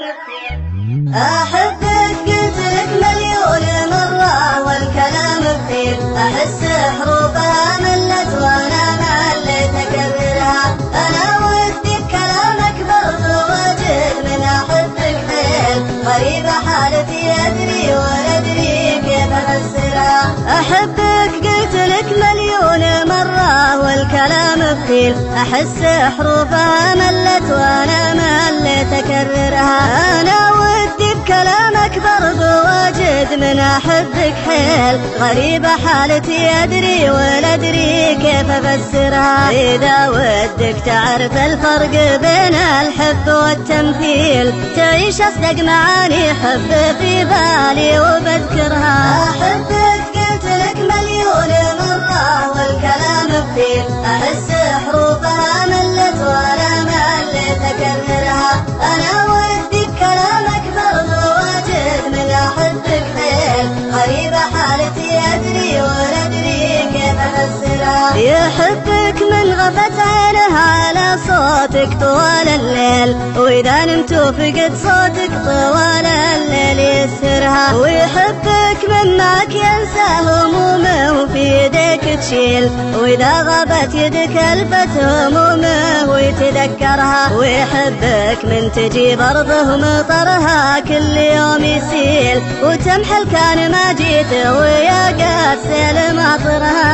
أحبك قلت لك مليون مرة والكلام كثير، أحس حروفها ملت وأنا مليت أكررها. أنا ودي بكلامك برضو واجد من أحبك حيل، غريبة حالتي أدري ولا أدري كيف أفسرها. أحبك قلت لك مليون مرة والكلام كثير، أحس حروفها ملت وأنا مليت أكررها. أنا ودي بكلامك برضو واجد من أحبك حيل، غريبة حالتي أدري ولا أدري كيف أفسرها. إذا ودك تعرف الفرق بين الحب والتمثيل، تعيش أصدق معاني حب في بالي وبذكرها. أحبك قلت لك مليون مرة والكلام كثير، أحس حروفها ملت وأنا مليت أكررها. أنا ودي بكلامك برضو واجد من أحبك حيل، غريبة حالتي أدري ولا أدري كيف أفسرها. يحبك من غفت عينه على صوتك طوال الليل، وإذا نمت وفقد صوتك طوال الليل يسهرها. ويحبك من معك ينسى همومه وفي يديك تشيل، وإذا غابت يدك ألفت همومه ويتذكرها. ويحبك من تجي برضه مطرها كل يوم يسيل، وتمحل كان ما جيت ويا قد سيل مطرها.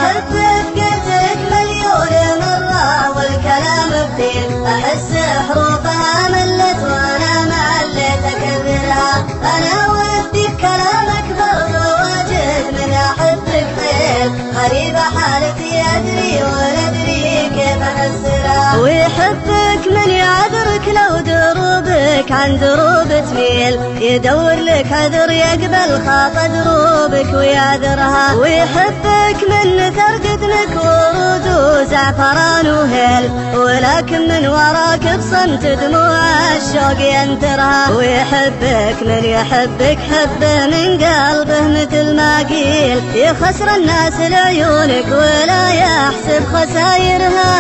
أحبك قلت لك مليون مرة والكلام كثير، أحس حروفها ملت وأنا مليت أكررها. أنا ودي بكلامك برضو واجد من أحبك حيل، غريبة حالتي أدري ولا أدري كيف أفسرها. ويحبك من يعذرك لو دروبك عن دروب تميل، يدور لك عذر يقبل خاطى دروبك ويعذرها. ويحبك من نثر قدمك ورود وزعفران وهيل، ولكن من وراك بصمت دموع الشوق ينثرها. ويحبك من يحبك حبه من قلبه مثل ما قيل، يخسر الناس لعيونك ولا يحسب خسايرها.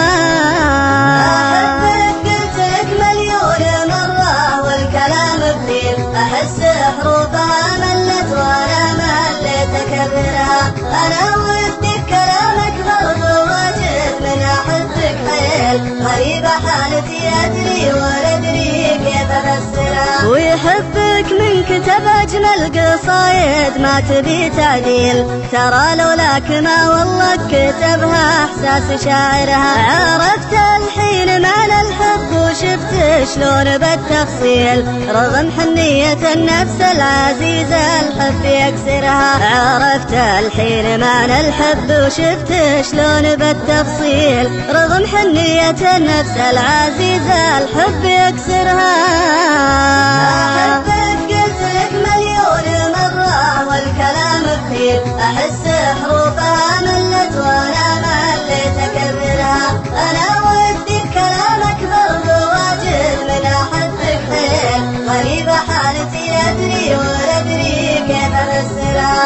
أحبك قلت لك مليون مرة والكلام كثير، أحس حروفها ملت وأنا مليت أكررها. أنا ودي بكلامك برضو واجد من أحبك حيل، غريبة حالتي أدري ولا أدري كيف أفسرها. ويحبك من كتب أجمل قصايد ما تبي تعديل، ترى لولاك ما والله كتبها إحساس شاعرها. عرفت الحين معنى الحب وشفت شلون بالتفصيل، رغم حنية النفس العزيزة الحب يكسرها. عرفت الحين معنى الحب وشفت شلون بالتفصيل، رغم حنية النفس العزيزة الحب يكسرها. أحبك قلت لك مليون مرة والكلام كثير، أحس حروفها ملت وأنا مليت أكررها. أنا ودي بكلامك برضو واجد من أحبك حيل، غريبة حالتي أدري ولا أدري كيف أفسرها.